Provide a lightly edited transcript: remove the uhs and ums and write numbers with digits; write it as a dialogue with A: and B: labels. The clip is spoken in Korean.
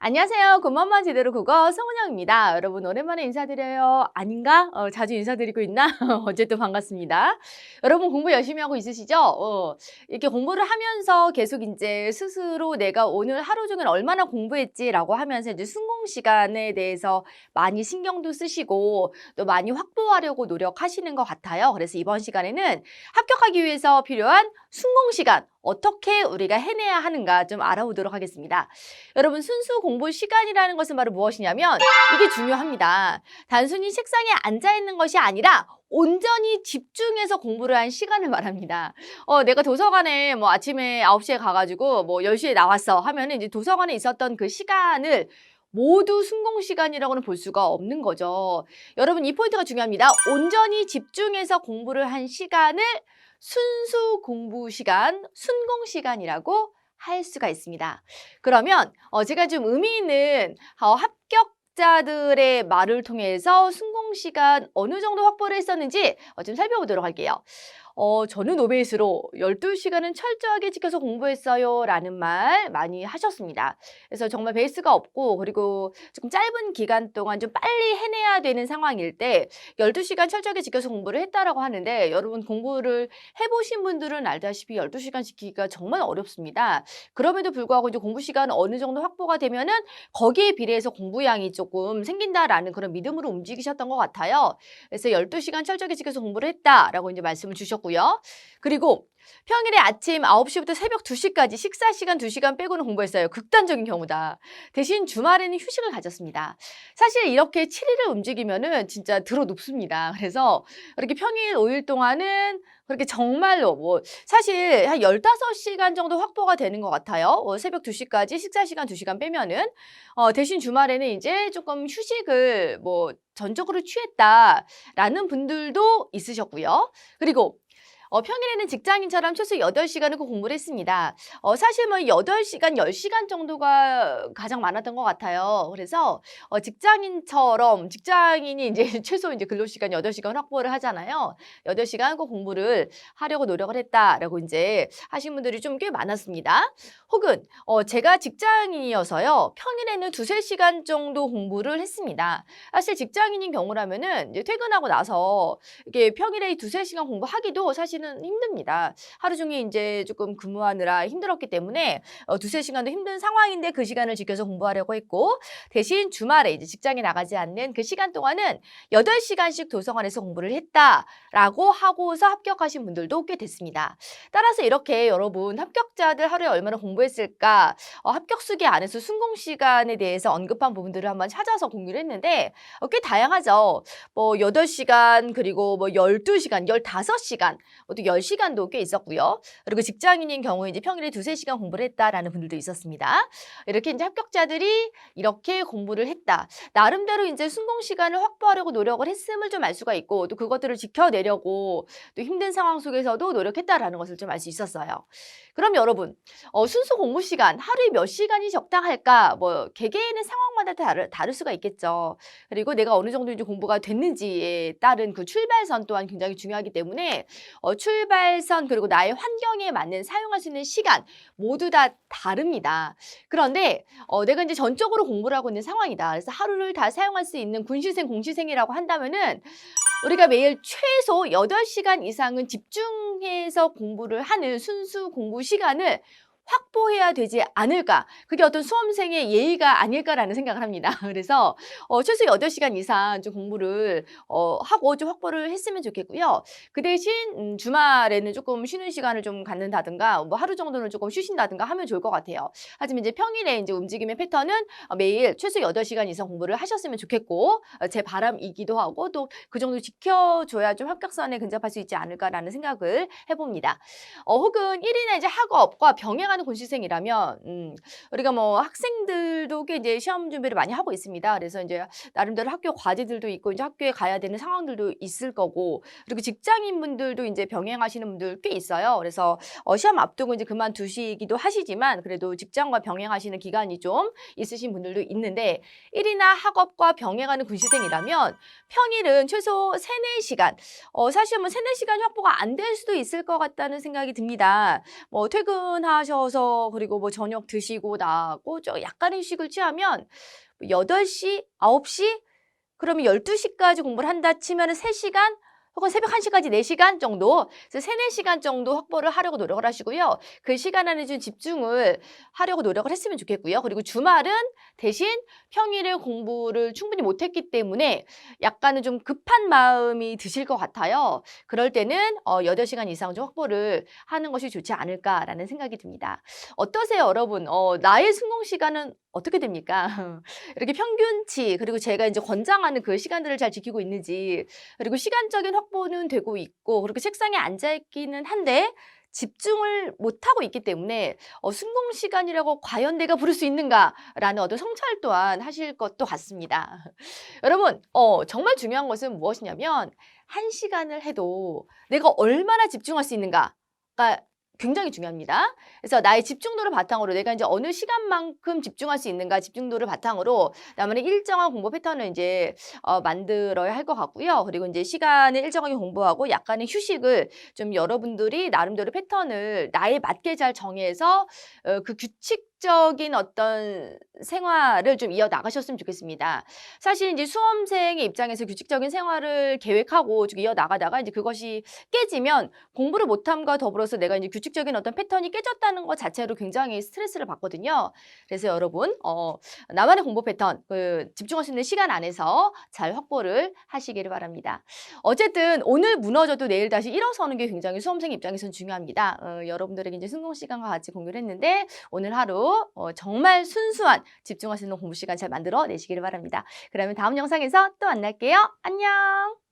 A: 안녕하세요. 군맘만 제대로 국어 송은영입니다. 여러분 오랜만에 인사드려요. 아닌가? 자주 인사드리고 있나? 어쨌든 반갑습니다. 여러분 공부 열심히 하고 있으시죠? 이렇게 공부를 하면서 계속 이제 스스로 내가 오늘 하루 종일 얼마나 공부했지라고 하면서 이제 순공 시간에 대해서 많이 신경도 쓰시고 또 많이 확보하려고 노력하시는 것 같아요. 그래서 이번 시간에는 합격하기 위해서 필요한 순공 시간 어떻게 우리가 해내야 하는가 좀 알아보도록 하겠습니다. 여러분 순수 공부 시간이라는 것은 바로 무엇이냐면 이게 중요합니다. 단순히 책상에 앉아 있는 것이 아니라 온전히 집중해서 공부를 한 시간을 말합니다. 내가 도서관에 뭐 아침에 9시에 가가지고 뭐 10시에 나왔어 하면은 이제 도서관에 있었던 그 시간을 모두 순공 시간이라고는 볼 수가 없는 거죠. 여러분 이 포인트가 중요합니다. 온전히 집중해서 공부를 한 시간을 순수 공부 시간, 순공 시간이라고 할 수가 있습니다. 그러면 제가 좀 의미 있는 합격자들의 말을 통해서 순공 시간 어느 정도 확보를 했었는지 좀 살펴보도록 할게요. 저는 오베이스로 12시간은 철저하게 지켜서 공부했어요 라는 말 많이 하셨습니다. 그래서 정말 베이스가 없고 그리고 조금 짧은 기간 동안 좀 빨리 해내야 되는 상황일 때 12시간 철저하게 지켜서 공부를 했다라고 하는데 여러분 공부를 해보신 분들은 알다시피 12시간 지키기가 정말 어렵습니다. 그럼에도 불구하고 이제 공부 시간 어느 정도 확보가 되면은 거기에 비례해서 공부량이 조금 생긴다라는 그런 믿음으로 움직이셨던 것 같아요. 그래서 12시간 철저하게 지켜서 공부를 했다라고 이제 말씀을 주셨고요. 그리고 평일에 아침 9시부터 새벽 2시까지 식사 시간 2시간 빼고는 공부했어요. 극단적인 경우다. 대신 주말에는 휴식을 가졌습니다. 사실 이렇게 7일을 움직이면은 진짜 들어 눕습니다. 그래서 이렇게 평일 5일 동안은 그렇게 정말로 뭐 사실 한 15시간 정도 확보가 되는 것 같아요. 새벽 2시까지 식사 시간 2시간 빼면은 대신 주말에는 이제 조금 휴식을 뭐 전적으로 취했다라는 분들도 있으셨고요. 그리고 평일에는 직장인처럼 최소 8시간을 꼭 공부를 했습니다. 사실 뭐 8시간, 10시간 정도가 가장 많았던 것 같아요. 그래서 직장인처럼 직장인이 이제 최소 이제 근로시간 8시간 확보를 하잖아요. 8시간 꼭 공부를 하려고 노력을 했다라고 이제 하신 분들이 좀 꽤 많았습니다. 혹은 제가 직장인이어서요. 평일에는 2~3시간 정도 공부를 했습니다. 사실 직장인인 경우라면은 이제 퇴근하고 나서 이게 평일에 2~3시간 공부하기도 사실은 힘듭니다. 하루 종일 이제 조금 근무하느라 힘들었기 때문에 2~3시간도 힘든 상황인데 그 시간을 지켜서 공부하려고 했고 대신 주말에 이제 직장에 나가지 않는 그 시간 동안은 8시간씩 도서관에서 공부를 했다라고 하고서 합격하신 분들도 꽤 됐습니다. 따라서 이렇게 여러분 합격자들 하루에 얼마나 공부했을까 합격수기 안에서 순공 시간에 대해서 언급한 부분들을 한번 찾아서 공유를 했는데 꽤 다양하죠. 뭐 8시간 그리고 뭐 12시간, 15시간, 또 10시간도 꽤 있었고요. 그리고 직장인인 경우에 이제 평일에 2~3시간 공부를 했다라는 분들도 있었습니다. 이렇게 이제 합격자들이 이렇게 공부를 했다. 나름대로 이제 순공 시간을 확보하려고 노력을 했음을 좀 알 수가 있고 또 그것들을 지켜내려고 또 힘든 상황 속에서도 노력했다라는 것을 좀 알 수 있었어요. 그럼 여러분 순수 공부 시간 하루에 몇 시간이 적당할까? 뭐 개개인의 상황마다 다를 수가 있겠죠. 그리고 내가 어느 정도 이제 공부가 됐는지에 따른 그 출발선 또한 굉장히 중요하기 때문에 출발선 그리고 나의 환경에 맞는 사용할 수 있는 시간 모두 다 다릅니다. 그런데 내가 이제 전적으로 공부를 하고 있는 상황이다. 그래서 하루를 다 사용할 수 있는 군시생, 공시생이라고 한다면은 우리가 매일 최소 8시간 이상은 집중해서 공부를 하는 순수 공부 시간을 확보해야 되지 않을까. 그게 어떤 수험생의 예의가 아닐까라는 생각을 합니다. 그래서 최소 8시간 이상 좀 공부를 하고 좀 확보를 했으면 좋겠고요. 그 대신 주말에는 조금 쉬는 시간을 좀 갖는다든가 뭐 하루 정도는 조금 쉬신다든가 하면 좋을 것 같아요. 하지만 이제 평일에 이제 움직임의 패턴은 매일 최소 8시간 이상 공부를 하셨으면 좋겠고 제 바람이기도 하고 또 그 정도 지켜줘야 좀 합격선에 근접할 수 있지 않을까라는 생각을 해봅니다. 혹은 1이나 이제 학업과 병행하는 군시생이라면 우리가 뭐 학생들도 꽤 이제 시험 준비를 많이 하고 있습니다. 그래서 이제 나름대로 학교 과제들도 있고 이제 학교에 가야 되는 상황들도 있을 거고 그리고 직장인분들도 이제 병행하시는 분들 꽤 있어요. 그래서 시험 앞두고 이제 그만두시기도 하시지만 그래도 직장과 병행하시는 기간이 좀 있으신 분들도 있는데 1이나 학업과 병행하는 군시생이라면 평일은 최소 3~4시간 사실 뭐 3~4시간 확보가 안 될 수도 있을 것 같다는 생각이 듭니다. 뭐 퇴근하셔서 일어서서 그리고 뭐 저녁 드시고 나고 좀 약간의 휴식을 취하면 8시, 9시 그러면 12시까지 공부를 한다 치면은 3시간 혹은 새벽 1시까지 4시간 정도, 그래서 3-4시간 정도 확보를 하려고 노력을 하시고요. 그 시간 안에 좀 집중을 하려고 노력을 했으면 좋겠고요. 그리고 주말은 대신 평일에 공부를 충분히 못했기 때문에 약간은 좀 급한 마음이 드실 것 같아요. 그럴 때는 8시간 이상 좀 확보를 하는 것이 좋지 않을까라는 생각이 듭니다. 어떠세요, 여러분? 나의 순공 시간은 어떻게 됩니까? 이렇게 평균치, 그리고 제가 이제 권장하는 그 시간들을 잘 지키고 있는지, 그리고 시간적인 확보는 되고 있고, 그리고 책상에 앉아 있기는 한데, 집중을 못하고 있기 때문에 순공 시간이라고 과연 내가 부를 수 있는가라는 어떤 성찰 또한 하실 것도 같습니다. 여러분, 정말 중요한 것은 무엇이냐면 1시간을 해도 내가 얼마나 집중할 수 있는가가 굉장히 중요합니다. 그래서 나의 집중도를 바탕으로 내가 이제 어느 시간만큼 집중할 수 있는가, 집중도를 바탕으로 나만의 일정한 공부 패턴을 이제 만들어야 할 것 같고요. 그리고 이제 시간을 일정하게 공부하고 약간의 휴식을 좀 여러분들이 나름대로 패턴을 나에 맞게 잘 정해서 그 규칙적인 어떤 생활을 좀 이어 나가셨으면 좋겠습니다. 사실 이제 수험생의 입장에서 규칙적인 생활을 계획하고 좀 이어 나가다가 이제 그것이 깨지면 공부를 못함과 더불어서 내가 이제 규칙적인 어떤 패턴이 깨졌다는 것 자체로 굉장히 스트레스를 받거든요. 그래서 여러분, 나만의 공부 패턴, 집중할 수 있는 시간 안에서 잘 확보를 하시기를 바랍니다. 어쨌든 오늘 무너져도 내일 다시 일어서는 게 굉장히 수험생 입장에서는 중요합니다. 여러분들에게 이제 순공 시간과 같이 공유를 했는데 오늘 하루 정말 순수한 집중할 수 있는 공부 시간 잘 만들어 내시기를 바랍니다. 그러면 다음 영상에서 또 만날게요. 안녕!